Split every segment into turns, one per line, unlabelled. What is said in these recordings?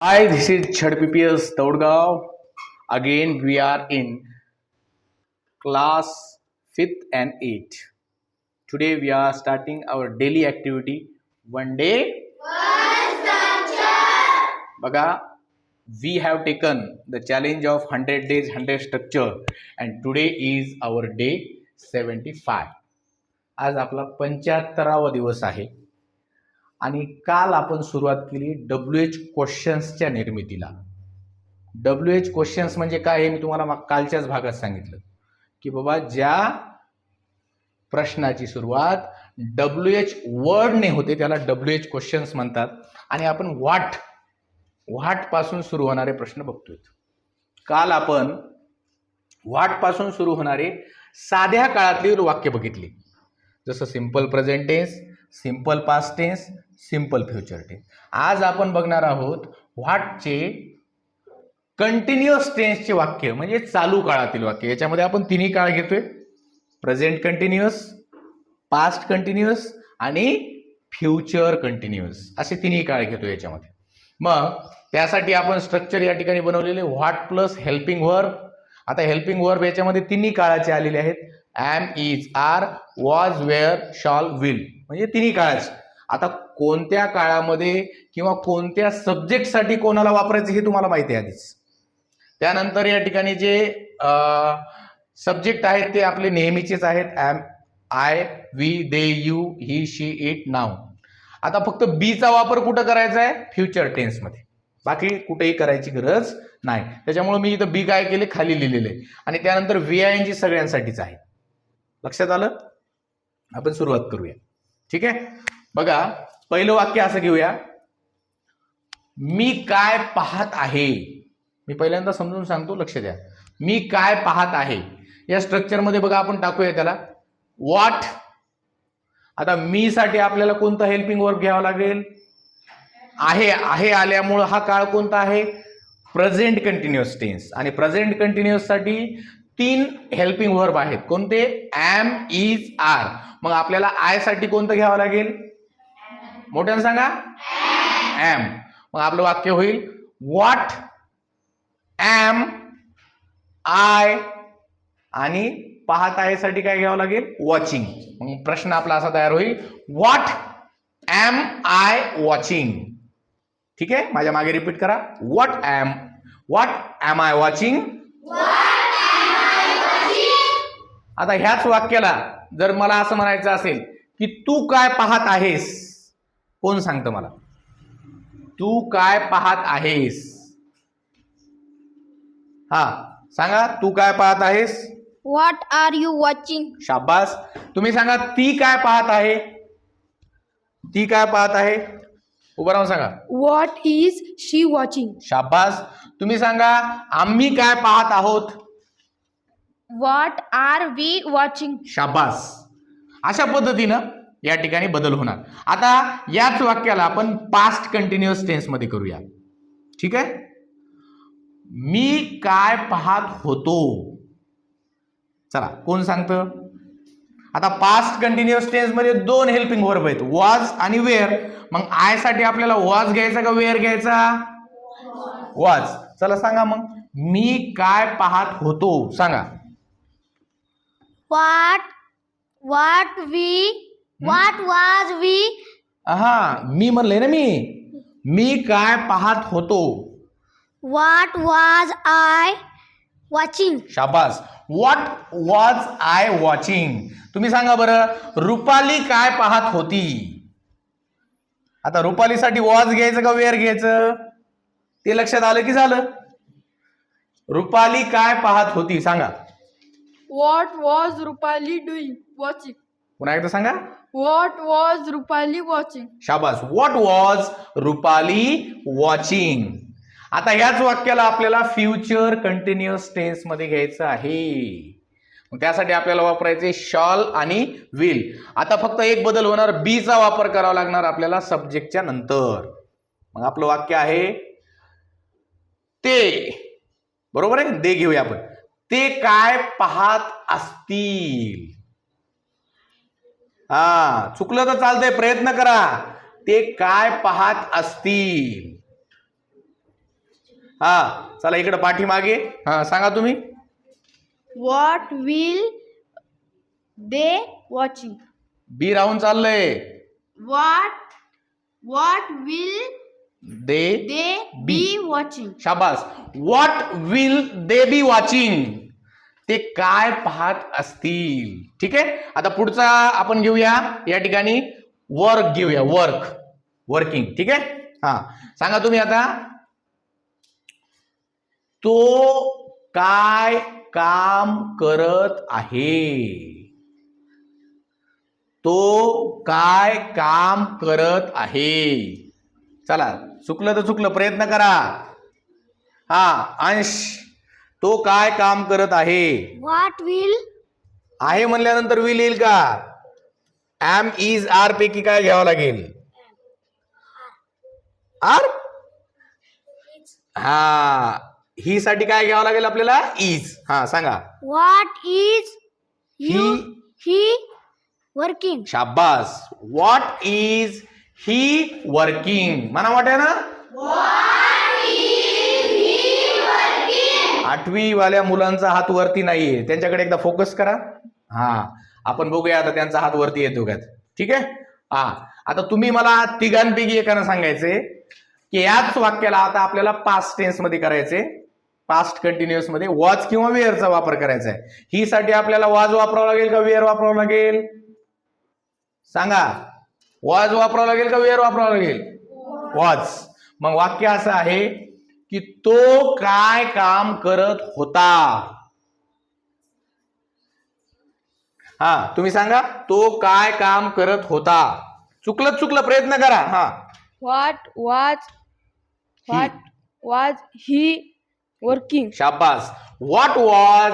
Hi, this is Chhad Taudgaon. Again, we are in class 5th and 8th. Today, we are starting our daily activity. One day, Baga, we have taken the challenge of 100 days, 100 structure, and today is our day 75. आज आपला 75वा दिवस आहे आणि काल आपण सुरुवात केली WH क्वेश्चन्सच्या निर्मितीला. WH क्वेश्चन्स म्हणजे काय हे मी तुम्हाला कालच्याच भागात सांगितलं की बाबा ज्या प्रश्नाची सुरुवात WH वर्डने होते त्याला WH क्वेश्चन्स म्हणतात आणि आपण व्हॉट पासून सुरू होणारे प्रश्न बघतोय. काल आपण व्हॉट पासून सुरू होणारे साध्या काळातली वाक्य बघितली, जसं simple present tense, simple past tense, simple future tense. आज आपण बघणार आहोत व्हॉटचे कंटिन्युअस टेन्सचे वाक्य, म्हणजे चालू काळातील वाक्य. याच्यामध्ये आपण तिन्ही काळ घेतोय, प्रेझेंट कंटिन्युअस, पास्ट कंटिन्युअस आणि फ्युचर कंटिन्युअस, असे तिन्ही काळ घेतोय याच्यामध्ये. मग त्यासाठी आपण स्ट्रक्चर या ठिकाणी बनवलेले व्हॉट प्लस हेल्पिंग वर्ब. आता हेल्पिंग वर्ब याच्यामध्ये तिन्ही काळाचे आलेले आहेत, am, is, are, was, were, shall, will, म्हणजे तिन्ही काळाचे. आता कोणत्या काळामध्ये किंवा कोणत्या सब्जेक्टसाठी कोणाला वापरायचं हे तुम्हाला माहिती आहे आधीच. त्यानंतर या ठिकाणी जे सब्जेक्ट आहेत ते आपले नेहमीचेच आहेत, am, I, we, they, you, he, she, it, now. आता फक्त बीचा वापर कुठं करायचा आहे, फ्युचर टेन्समध्ये, बाकी कुठेही करायची गरज नाही. त्याच्यामुळे मी इथं बी काय केले, खाली लिहिलेले. आणि त्यानंतर VING सगळ्यांसाठीच आहे. लक्षात आलं? आपण सुरुवात करूया. ठीक आहे, बघा पहिलं वाक्य असं घेऊया, मी काय पाहत आहे. मी पहिल्यांदा समजून सांगतो, लक्ष द्या. मी काय पाहत आहे या स्ट्रक्चर मध्ये बघा आपण टाकूया त्याला व्हॉट. आता मी साठी आपल्याला कोणता हेल्पिंग वर्ब घ्यावा लागेल, आहे आल्यामुळे हा काळ कोणता आहे, प्रेझेंट कंटिन्युअस टेन्स. आणि प्रेझेंट कंटिन्युअस साठी 3 हेल्पिंग वर्ब आहेत, कोणते, एम, इज, आर. मग आपल्याला आय साठी कोणतं घ्यावं लागेल, मोठ्यानं सांगा, एम. मग आपलं वाक्य होईल व्हॉट एम आय, आणि पाहत आहे साठी काय घ्यावं लागेल, वॉचिंग. मग प्रश्न आपला असा तयार होईल, व्हॉट एम आय वॉचिंग. ठीक आहे, माझ्या मागे रिपीट करा, व्हॉट एम आय वॉचिंग. आता ह्याच वाक्याला जर मला असं म्हणायचं असेल की तू काय पाहत आहेस, कोण सांगतं मला, तू काय पाहत आहेस, हा सांगा, तू काय पाहत आहेस.
What are you watching?
शाबास. तुम्ही सांगा, ती काय पाहत आहे, ती काय पाहत आहे, उभं राहून सांगा.
What is she watching?
शाबास. तुम्ही सांगा, आम्ही काय पाहत आहोत.
What are we watching?
शाबास. अशा पद्धतीनं या ठिकाणी बदल होणार. आता याच वाक्याला आपण पास्ट कंटिन्युअस टेन्स मध्ये करूया. ठीक आहे, मी काय पाहत होतो. चला, कोण सांगतं. आता पास्ट कंटिन्युअस टेन्स मध्ये 2 हेल्पिंग वर्ब आहेत, वॉज आणि वेअर. मग आय साठी आपल्याला वॉज घ्यायचा का वेअर घ्यायचा, वॉज. चला सांगा मग, मी काय पाहत होतो, सांगा.
What was we?
हा, मी म्हणलंय ना, मी काय पाहत होतो.
What was I watching?
शाबास. What was I watching. तुम्ही सांगा बरं, रुपाली काय पाहत होती. आता रुपालीसाठी वॉज घ्यायचं का वेअर घ्यायचं, ते लक्षात आलं की झालं. रुपाली काय पाहत होती, सांगा.
What was Rupali doing? Watching.
पुन्हा एकदा सांगा.
What was Rupali watching?
शाबास. What was Rupali watching. आता ह्याच वाक्याला आपल्याला फ्युचर कंटिन्युअस टेन्स मध्ये घ्यायचं आहे. मग त्यासाठी आपल्याला वापरायचे शॉल आणि विल. आता फक्त एक बदल होणार, बीचा वापर करावा लागणार आपल्याला सब्जेक्टच्या नंतर. मग आपलं वाक्य आहे ते, बरोबर आहे, दे घेऊया आपण. ते काय पाहत असतील. हा, चुकलं तर चालतंय, प्रयत्न करा. ते काय पाहत असतील. हा चला इकडे पाठीमागे हा सांगा तुम्ही.
What will they watching?
बी राहून चाललंय.
What will
they
they be watching?
शाबास. What will they be watching, ते काय पाहत असतील. ठीक आहे. आता पुढचा आपण घेऊया या ठिकाणी वर्क घेऊया. वर्किंग. ठीक आहे. हा सांगा तुम्ही आता. तो काय काम करत आहे. तो काय काम करत आहे. चला चुकलं तर चुकलं, प्रयत्न करा. हा अंश, तो काय काम करत आहे.
What will
आहे म्हणल्यानंतर विल येईल का. एम इज आर पैकी काय घ्यावं लागेल. आर. हा ही साठी काय घ्यावं लागेल आपल्याला. इज. हा सांगा.
What is he working?
शाबास. What is he working. मला वाटत ना. आठवी वाल्या मुलांचा हात वरती नाहीये, त्यांच्याकडे एकदा फोकस करा. हा आपण बघूया आता त्यांचा हात वरती येतो का. ठीक आहे. हा आता तुम्ही मला तिघांपैकी एकानं सांगायचे की याच वाक्याला आता आपल्याला पास्ट टेन्स मध्ये करायचे. पास्ट कंटिन्युअस मध्ये वॉज किंवा वेअरचा वापर करायचा आहे. ही साठी आपल्याला वॉज वापरावं लागेल का वेअर वापरावं लागेल. सांगा. वॉज वापरावं लागेल का वेअर वापरावं लागेल. वॉज. मग वाक्य असं आहे की तो काय काम करत होता. हा तुम्ही सांगा. तो काय काम करत होता. चुकलं प्रयत्न करा. हा.
What was he working?
शाबास. What was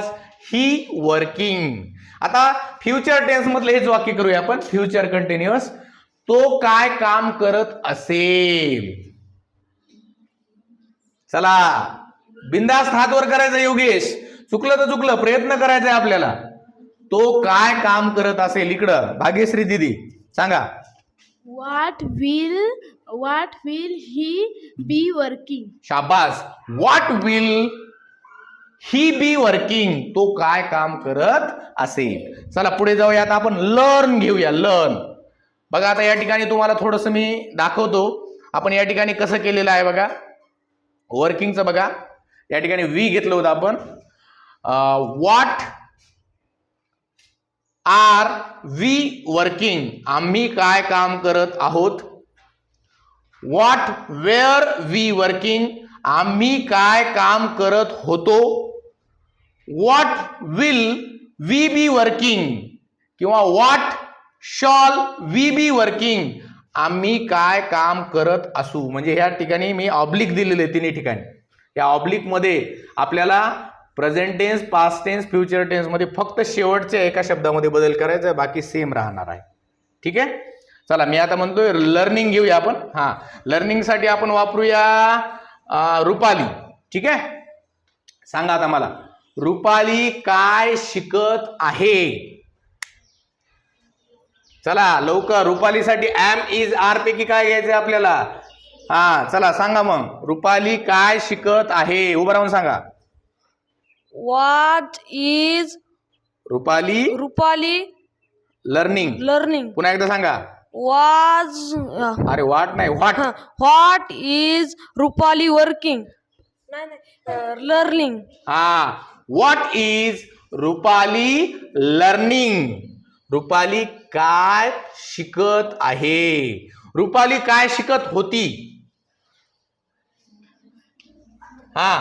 he working. आता फ्युचर टेन्स मधलं हेच वाक्य करूया आपण. Future continuous. तो काय काम करत असेल. चला बिंदास्त हात वर करायचा योगेश. चुकलं तर चुकलं, प्रयत्न करायचा आहे आपल्याला. तो काय काम करत असेल. इकडं भाग्यश्री दिदी सांगा.
What will he be working?
शाबास. What will he be working. तो काय काम करत असेल. चला पुढे जाऊया. आता आपण लर्न घेऊया. लर्न. बघा आता या ठिकाणी तुम्हाला थोडस मी दाखवतो. आपण या ठिकाणी कसं केलेलं आहे बघा. वर्किंगचं बघा. या ठिकाणी वी घेतलं होतं आपण. What are we working. आम्ही काय काम करत आहोत. What were we working. आम्ही काय काम करत होतो. What will we be working किंवा what shall we be working. आम्ही काय काम करत असू. म्हणजे ह्या ठिकाणी मी ऑब्लिक दिलेले तिन्ही ठिकाणी. या ऑब्लिक मध्ये आपल्याला present tense, past tense, future tense मध्ये फक्त शेवटच्या एका शब्दामध्ये बदल करायचा आहे, बाकी सेम राहणार आहे. ठीक आहे. चला मी आता म्हणतोय लर्निंग घेऊया आपण. हा लर्निंग साठी आपण वापरूया रुपाली. ठीक आहे. सांगा आता मला. रुपाली काय शिकत आहे. चला लवकर. रुपालीसाठी एम इज आर पैकी काय घ्यायचंय आपल्याला. हा चला सांगा मग. रुपाली काय शिकत आहे. उभं राहून सांगा.
What is
Rupali learning.
learning?
पुन्हा एकदा सांगा.
अरे
वाट नाही what.
What is Rupali working? Learning.
हा what is Rupali learning. Rupali काय शिकत आहे. रुपाली काय शिकत होती. हा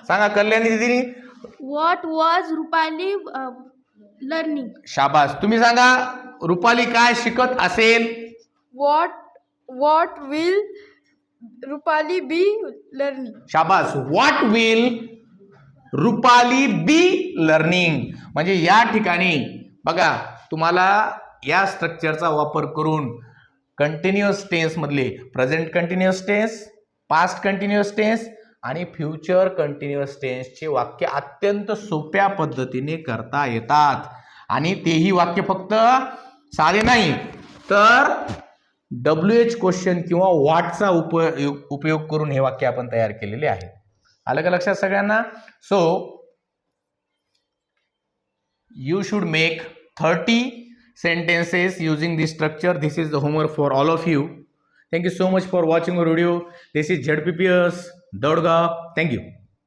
सांगा कल्याणी दीदी.
What was Rupali learning?
शाबास. तुम्ही सांगा रुपाली काय शिकत असेल.
What will Rupali be learning?
शाबास. What will Rupali be learning. म्हणजे या ठिकाणी बघा तुम्हाला या स्ट्रक्चरचा वापर करून कंटिन्युअस टेन्स मधले present continuous tense, past continuous tense आणि फ्युचर कंटिन्युअस टेन्सचे वाक्य अत्यंत सोप्या पद्धतीने करता येतात. आणि तेही वाक्य फक्त साधे नाही तर WH क्वेश्चन किंवा व्हॉटचा उपयोग करून हे वाक्य आपण तयार केलेले आहे. आलं का लक्षात सगळ्यांना? So you should make 30 sentences using this structure. This is the homework for all of you. Thank you so much for watching our video. This is ZPPS Dadgaon. Thank you.